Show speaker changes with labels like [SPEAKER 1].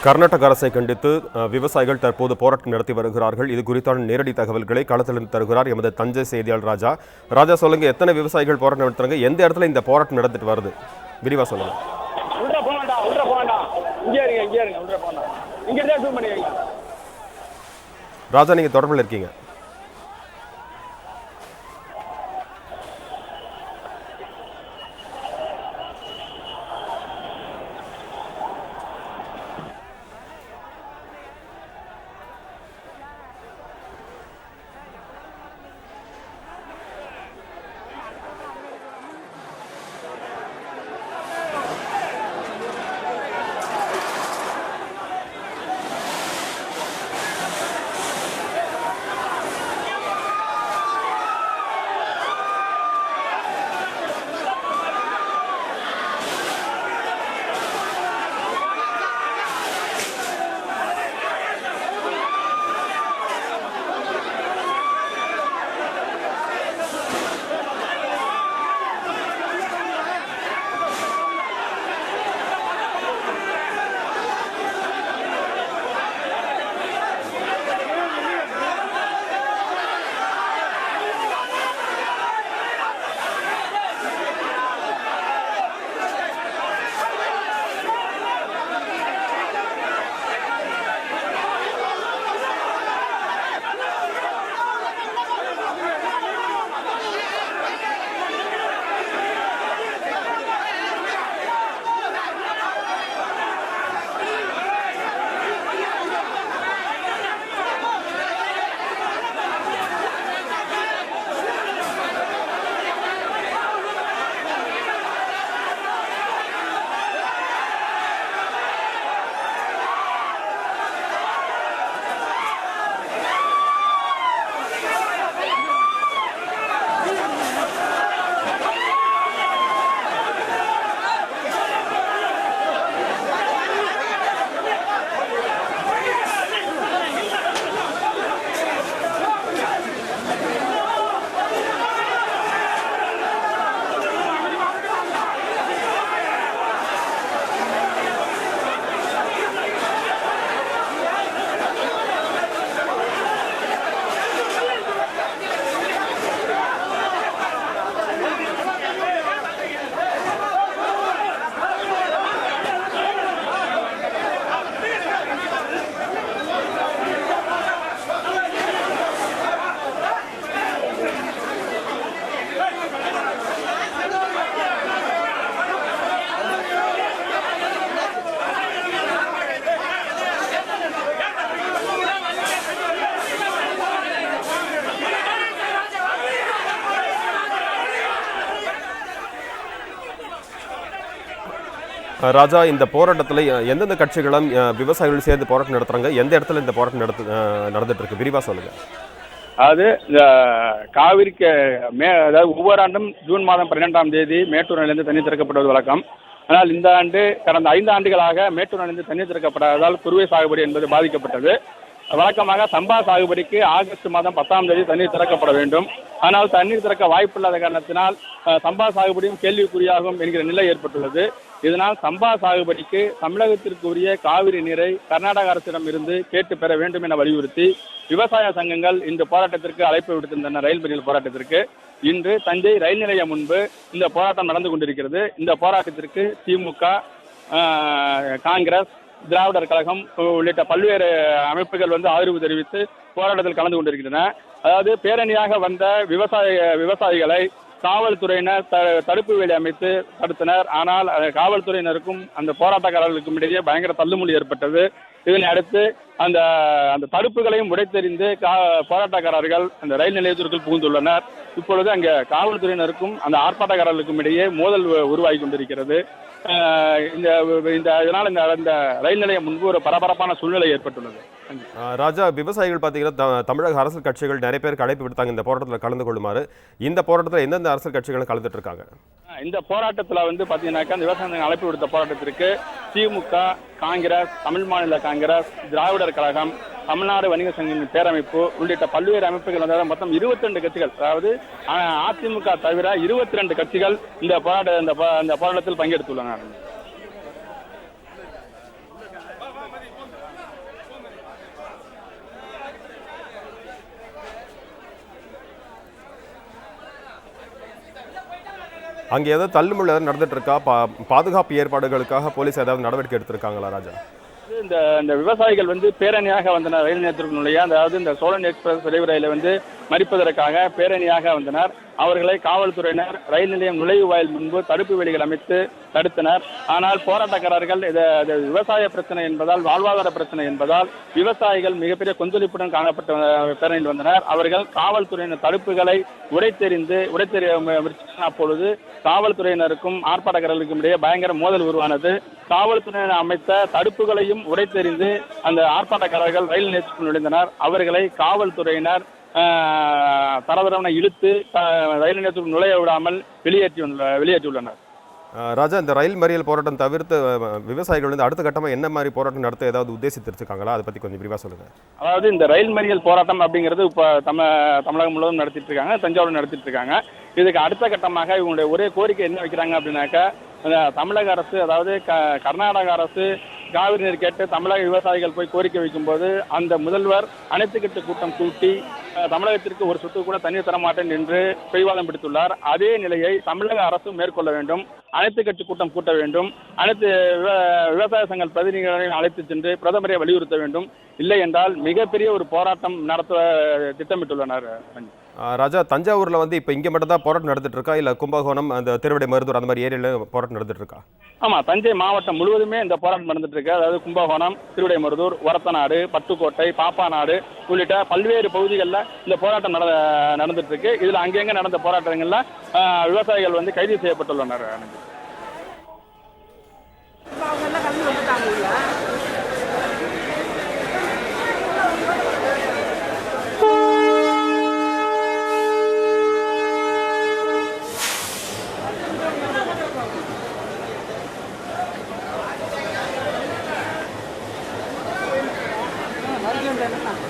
[SPEAKER 1] கர்நாடக அரசை கண்டித்து விவசாயிகள் தற்போது போராட்டம் நடத்தி வருகிறார்கள். இது குறித்தான நேரடி தகவல்களை களத்திலிருந்து தருகிறார் எமது தஞ்சை செய்தியாளர் ராஜா. ராஜா, சொல்லுங்க, எத்தனை விவசாயிகள் போராட்டம் நடத்துறாங்க, எந்த இடத்துல இந்த போராட்டம் நடந்துட்டு வருது, விரிவா சொல்லுங்க. ராஜா, நீங்க தொடர்பில் இருக்கீங்க. ராஜா, இந்த போராட்டத்தில் எந்தெந்த கட்சிகளும் விவசாயிகள் சேர்ந்து போராட்டம் நடத்துறாங்க, எந்த இடத்துல இந்த போராட்டம் நடந்துட்டு இருக்கு, விரிவா சொல்லுங்க.
[SPEAKER 2] அதாவது இந்த காவிரிக்கு அதாவது ஒவ்வொரு ஆண்டும் ஜூன் மாதம் 12ஆம் தேதி மேட்டூர் அணையிலிருந்து தண்ணீர் திறக்கப்படுவது வழக்கம். ஆனால் இந்த ஆண்டு கடந்த 5 ஆண்டுகளாக மேட்டூர் அணையிலிருந்து தண்ணீர் திறக்கப்படாததால் குறுவை சாகுபடி என்பது பாதிக்கப்பட்டது. வழக்கமாக சம்பா சாகுபடிக்கு ஆகஸ்ட் மாதம் 10ஆம் தேதி தண்ணீர் திறக்கப்பட வேண்டும். ஆனால் தண்ணீர் திறக்க வாய்ப்பில்லாத காரணத்தினால் சம்பா சாகுபடியும் கேள்விக்குறியாகும் என்கிற நிலை ஏற்பட்டுள்ளது. இதனால் சம்பா சாகுபடிக்கு தமிழகத்திற்கு உரிய காவிரி நீரை கர்நாடக அரசிடம் இருந்து கேட்டு பெற வேண்டும் என வலியுறுத்தி விவசாய சங்கங்கள் இந்த போராட்டத்திற்கு அழைப்பு விடுத்திருந்தன. ரயில் மறியல் போராட்டத்திற்கு இன்று தஞ்சை ரயில் நிலையம் முன்பு இந்த போராட்டம் நடந்து கொண்டிருக்கிறது. இந்த போராட்டத்திற்கு திமுக, காங்கிரஸ், திராவிடர் கழகம் உள்ளிட்ட பல்வேறு அமைப்புகள் ஆதரவு தெரிவித்து போராட்டத்தில் கலந்து கொண்டிருக்கின்றன. அதாவது பேரணியாக வந்த விவசாயிகளை காவல்துறையினர் தடுப்பு வேலி அமைத்து தடுத்தனர். ஆனால் காவல்துறையினருக்கும் அந்த போராட்டக்காரர்களுக்கும் இடையே பயங்கர தள்ளுமுள்ளி ஏற்பட்டது. இதனை அடுத்து அந்த தடுப்புகளையும் உடைத்தெறிந்து போராட்டக்காரர்கள் அந்த ரயில் நிலையத்திற்குள் புகுந்துள்ளனர். இப்பொழுது அங்கே காவல்துறையினருக்கும் அந்த ஆர்ப்பாட்டக்காரர்களுக்கும் இடையே மோதல் உருவாகி கொண்டிருக்கிறது. இதனால் இந்த ரயில் நிலையம் முன்பு ஒரு பரபரப்பான சூழ்நிலை ஏற்பட்டுள்ளது.
[SPEAKER 1] ராஜா, விவசாயிகள் பார்த்தீங்கன்னா தமிழக அரசியல் கட்சிகள் நிறைய பேருக்கு அழைப்பு விடுத்தாங்க இந்த போராட்டத்தில் கலந்து கொள்ளுமாறு. இந்த போராட்டத்தில் எந்தெந்த அரசியல் கட்சிகள் கலந்துட்டு இருக்காங்க?
[SPEAKER 2] இந்த போராட்டத்தில் பார்த்தீங்கன்னாக்கா இந்த விவசாயிகள் அழைப்பு விடுத்த போராட்டத்திற்கு திமுக, காங்கிரஸ், தமிழ் மாநில காங்கிரஸ், திராவிடர் கழகம், தமிழ்நாடு வணிக சங்கங்களின் பேரமைப்பு உள்ளிட்ட பல்வேறு அமைப்புகள் மொத்தம் 22 கட்சிகள், அதாவது அதிமுக தவிர 22 கட்சிகள் இந்த போராட்டத்தில் பங்கெடுத்துள்ளனர்.
[SPEAKER 1] அங்கே ஏதாவது தள்ளுமுள்ள ஏதாவது நடந்துட்டு இருக்கா? பாதுகாப்பு ஏற்பாடுகளுக்காக போலீஸ் ஏதாவது நடவடிக்கை எடுத்திருக்காங்களா ராஜா?
[SPEAKER 2] இந்த இந்த விவசாயிகள் வந்து பேரணியாக வந்தனர் ரயில் நிலையத்திற்கு நுழைய, அதாவது இந்த சோழன் எக்ஸ்பிரஸ் விரைவு ரயிலை வந்து மறிப்பதற்காக பேரணியாக வந்தனர். அவர்களை காவல்துறையினர் ரயில் நிலையம் நுழைவு வாயில் முன்பு தடுப்பு வேலிகள் அமைத்து தடுத்தனர். ஆனால் போராட்டக்காரர்கள் இது விவசாய பிரச்சனை என்பதால், வாழ்வாதார பிரச்சனை என்பதால் விவசாயிகள் மிகப்பெரிய கொந்தளிப்புடன் காணப்பட்ட பேரணியில் வந்தனர். அவர்கள் காவல்துறையினர் தடுப்புகளை உடைத்தெறிய முயற்சித்தனர். அப்பொழுது காவல்துறையினருக்கும் ஆர்ப்பாட்டக்காரர்களுக்கும் இடையே பயங்கர மோதல் உருவானது. காவல்துறையினர் அமைத்த தடுப்புகளையும் உடைத்தெறிந்து அந்த ஆர்ப்பாட்டக்காரர்கள் ரயில் நிலையத்திற்குள் நுழைந்தனர். அவர்களை காவல்துறையினர் தரதரவனை இழுத்து ரயில் நிலையத்திற்குள் நுழைய விடாமல் வெளியேற்றியுள்ளனர்.
[SPEAKER 1] ராஜா, இந்த ரயில் மறியல் போராட்டம் தவிர்த்து விவசாயிகள் வந்து அடுத்த கட்டமாக என்ன மாதிரி போராட்டம் நடத்த ஏதாவது உத்தேசித்திருக்காங்களா? அதை பற்றி கொஞ்சம் விரிவாக சொல்லுங்கள்.
[SPEAKER 2] அதாவது இந்த ரயில் மறியல் போராட்டம் அப்படிங்கிறது இப்போ தமிழகம் முழுவதும் நடத்திட்டு இருக்காங்க, தஞ்சாவூர் நடத்திட்டு இருக்காங்க. இதுக்கு அடுத்த கட்டமாக இவங்களுடைய ஒரே கோரிக்கை என்ன வைக்கிறாங்க அப்படின்னாக்கா, தமிழக அரசு, அதாவது கர்நாடக அரசு காவிரி நீர் கேட்டு தமிழக விவசாயிகள் போய் கோரிக்கை வைக்கும்போது அந்த முதல்வர் அனைத்து கட்சி கூட்டம் கூட்டி தமிழகத்திற்கு ஒரு சொட்டு கூட தண்ணீர் தரமாட்டேன் என்று பிடிவாதம் பிடித்துள்ளார். அதே நிலையை தமிழக அரசு மேற்கொள்ள வேண்டும். அனைத்து கட்சி கூட்டம் கூட்ட வேண்டும். அனைத்து விவசாய சங்க பிரதிநிதிகளையும் அழைத்து சென்று பிரதமரை வலியுறுத்த வேண்டும். இல்லை என்றால் மிகப்பெரிய ஒரு போராட்டம் நடத்த திட்டமிட்டுள்ளனர்.
[SPEAKER 1] ராஜா, தஞ்சாவூரில் வந்து இப்போ இங்கே மட்டும் தான் போராட்டம் நடந்துட்டு இருக்கா, இல்லை கும்பகோணம், அந்த திருவிடை மருதூர் அந்த மாதிரி ஏரியாவில் போராட்டம் நடந்துட்டு இருக்கா?
[SPEAKER 2] ஆமாம், தஞ்சை மாவட்டம் முழுவதுமே இந்த போராட்டம் நடந்துட்டு இருக்கு. அதாவது கும்பகோணம், திருவிடை மருதூர், ஒரத்தநாடு, பட்டுக்கோட்டை, பாப்பாநாடு உள்ளிட்ட பல்வேறு பகுதிகளில் இந்த போராட்டம் நடந்துட்டு இருக்கு. இதில் அங்கங்கே நடந்த போராட்டங்கள்ல விவசாயிகள் வந்து கைது செய்யப்பட்டுள்ளனர்.
[SPEAKER 3] Gracias.